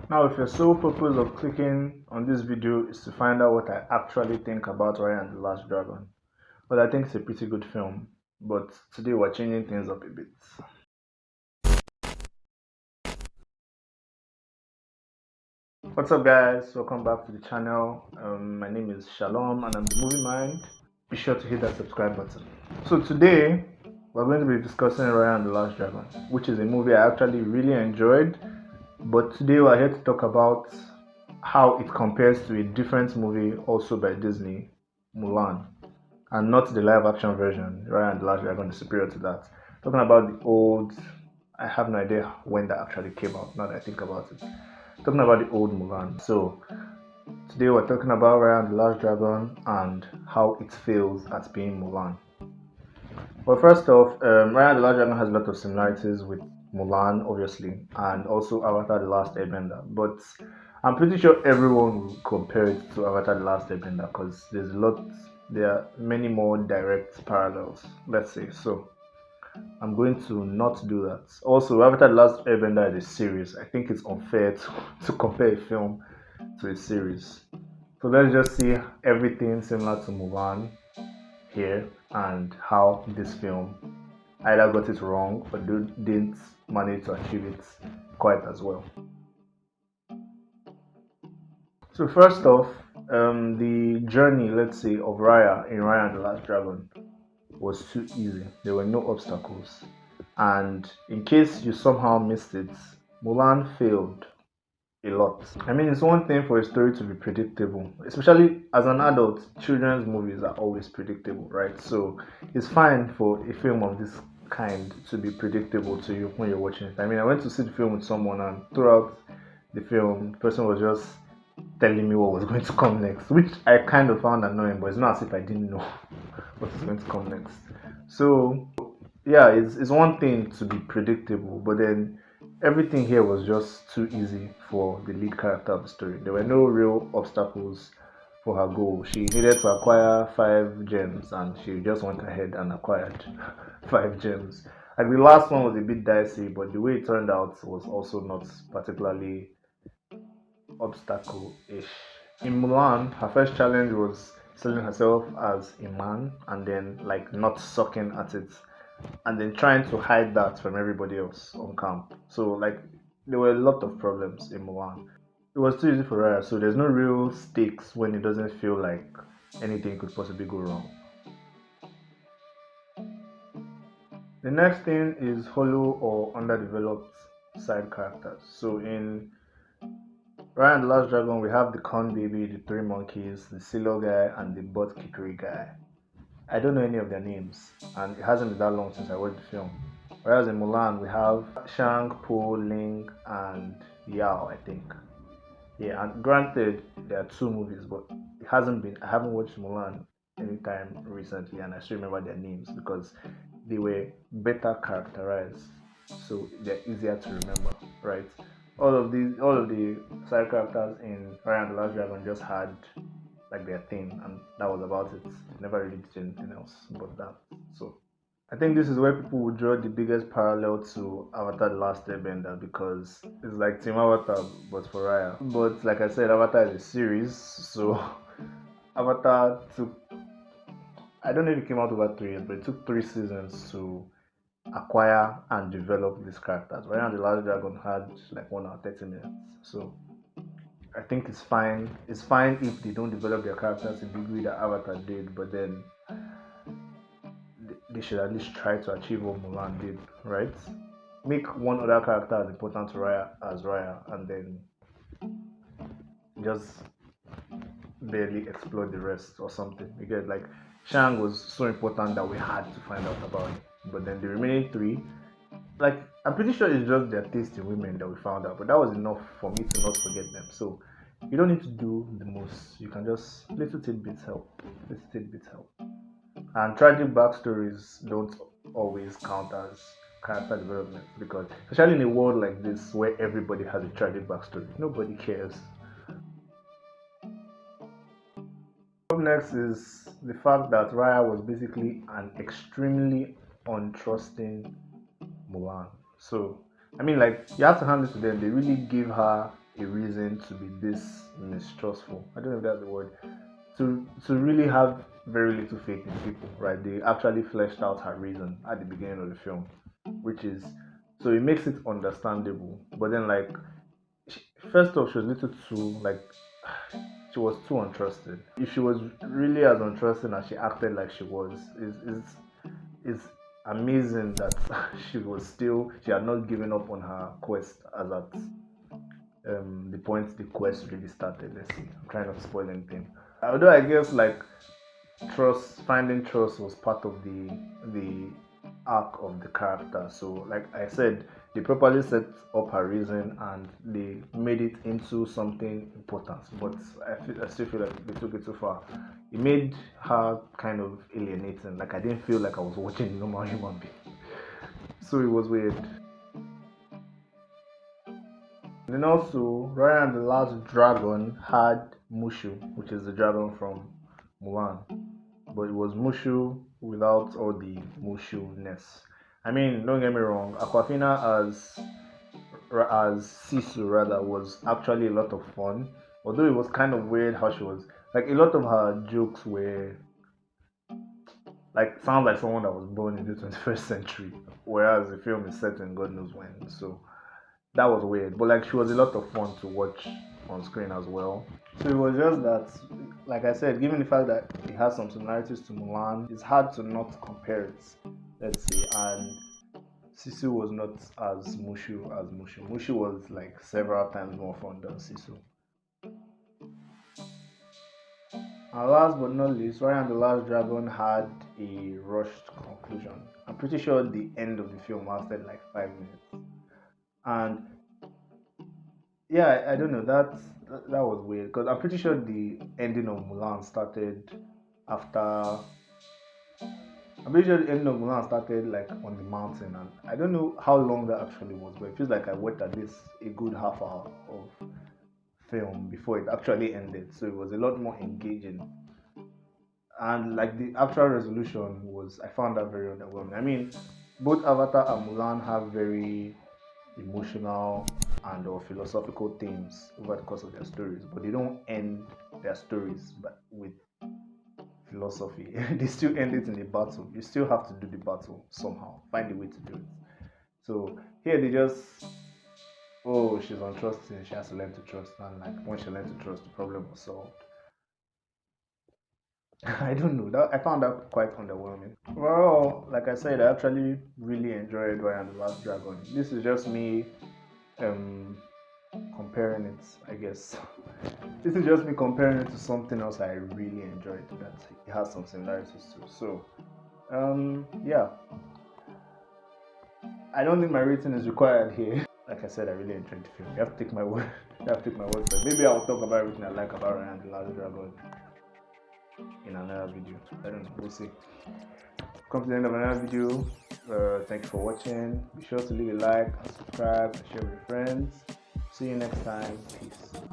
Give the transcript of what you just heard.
Now, if your sole purpose of clicking on this video is to find out what I actually think about Raya and the Last Dragon, well, I think it's a pretty good film, but today we're changing things up a bit. What's up, guys? Welcome back to the channel. My name is Shalom and I'm the Movie Mind. Be sure to hit that subscribe button. So today we're going to be discussing Raya and the Last Dragon, which is a movie I actually really enjoyed. But today we're here to talk about how it compares to a different movie also by Disney, Mulan, and not the live action version. Raya and the Last Dragon is superior to that. Talking about the old, I have no idea when that actually came out, now that I think about it. Talking about the old Mulan. So today we're talking about Raya and the Last Dragon and how it fails at being Mulan. Well, first off, Raya and the Last Dragon has a lot of similarities with Mulan, obviously, and also Avatar: The Last Airbender. But I'm pretty sure everyone will compare it to Avatar: The Last Airbender because there are many more direct parallels. Let's say so. I'm going to not do that. Also, Avatar: The Last Airbender is a series. I think it's unfair to compare a film to a series. So let's just see everything similar to Mulan here and how this film either got it wrong or didn't manage to achieve it quite as well. So first off, the journey, let's say, of Raya in Raya and the Last Dragon was too easy. There were no obstacles. And in case you somehow missed it, Mulan failed a lot. I mean, it's one thing for a story to be predictable, especially as an adult. Children's movies are always predictable, right? So it's fine for a film of this kind to be predictable to you when you're watching it. I mean, I went to see the film with someone, and throughout the film, the person was just telling me what was going to come next, which I kind of found annoying, but it's not as if I didn't know what is going to come next. So yeah, it's one thing to be predictable, but then everything here was just too easy for the lead character of the story. There were no real obstacles for her goal. She needed to acquire 5 gems, and she just went ahead and acquired 5 gems. Like the last one was a bit dicey, but the way it turned out was also not particularly obstacle-ish. In Mulan, her first challenge was selling herself as a man and then like not sucking at it and then trying to hide that from everybody else on camp. So like there were a lot of problems in Mulan. It was too easy for her, so there's no real stakes when it doesn't feel like anything could possibly go wrong. The next thing is hollow or underdeveloped side characters. So in Raya and the Last Dragon, we have the corn baby, the 3 monkeys, the Silo guy, and the butt kickery guy. I don't know any of their names, and it hasn't been that long since I watched the film. Whereas in Mulan, we have Shang, Po, Ling, and Yao, I think. Yeah, and granted, there are 2 movies, but it hasn't been. I haven't watched Mulan anytime recently, and I still remember their names because they were better characterized, so they're easier to remember, right? All of the side characters in Raya and the Last Dragon just had like their thing, and that was about it. Never really did anything else but that. So I think this is where people would draw the biggest parallel to Avatar: The Last Airbender because it's like Team Avatar but for Raya. But like I said, Avatar is a series, so Avatar took, I don't know if it came out over 3 years, but it took 3 seasons to acquire and develop these characters. Raya and the Last Dragon had like 1 hour 30 minutes. So I think it's fine. It's fine if they don't develop their characters in the degree that Avatar did, but then they should at least try to achieve what Mulan did, right? Make one other character as important to Raya as Raya, and then just barely explore the rest or something. Because like Shang was so important that we had to find out about it, but then the remaining 3, like I'm pretty sure it's just their taste in women that we found out, but that was enough for me to not forget them. So you don't need to do the most. You can just little tidbits help. Little tidbits help. And tragic backstories don't always count as character development because, especially in a world like this where everybody has a tragic backstory, nobody cares. Up next is the fact that Raya was basically an extremely untrusting Mulan. So, I mean, like, you have to hand it to them. They really gave her a reason to be this mistrustful. I don't know if that's the word. To really have very little faith in people, right? They actually fleshed out her reason at the beginning of the film, which is so it makes it understandable. But then, like, first off, she was little too like she was too untrusted. If she was really as untrusting as she acted like she was, is amazing that she had not given up on her quest as at the point the quest really started. Let's see. I'm trying not to spoil anything. Although I guess like finding trust was part of the arc of the character. So like I said, they properly set up her reason and they made it into something important. But I still feel like they took it too far. It made her kind of alienating. Like I didn't feel like I was watching a normal human being. So it was weird. And then also, Raya and the Last Dragon had Mushu, which is the dragon from Mulan. But it was Mushu without all the Mushu-ness. I mean, don't get me wrong, Awkwafina as Sisu rather was actually a lot of fun. Although it was kind of weird how she was like a lot of her jokes were like sound like someone that was born in the 21st century, whereas the film is set in God knows when. So that was weird. But like she was a lot of fun to watch on screen as well. So it was just that, like I said, given the fact that it has some similarities to Mulan, it's hard to not compare it. Let's see. And Sisu was not as Mushu. Mushu was like several times more fun than Sisu. And last but not least, Raya and the Last Dragon had a rushed conclusion. I'm pretty sure the end of the film lasted like 5 minutes. And yeah, I don't know. That was weird because I'm pretty sure the ending of Mulan started after. I'm pretty sure the ending of Mulan started like on the mountain, and I don't know how long that actually was, but it feels like I watched at least a good half hour of film before it actually ended. So it was a lot more engaging, and like the actual resolution was, I found that very underwhelming. I mean, both Avatar and Mulan have very emotional and or philosophical themes over the course of their stories, but they don't end their stories but with philosophy. They still end it in a battle. You still have to do the battle somehow, find a way to do it. So here they just, oh, she's untrusting, she has to learn to trust, and like once she learned to trust, the problem was solved. I don't know. I found that quite underwhelming. Overall, like I said, I actually really enjoyed Raya and the Last Dragon. This is just me um comparing it, I guess. This is just me comparing it to something else I really enjoyed that it has some similarities to. So, yeah, I don't think my rating is required here. Like I said, I really enjoyed the film. You have to take my word. You have to take my word for it. Maybe I'll talk about everything I like about Raya and the Last Dragon in another video. I don't know. We'll see. Come to the end of another video. Thank you for watching. Be sure to leave a like and subscribe and share with your friends. See you next time. Peace.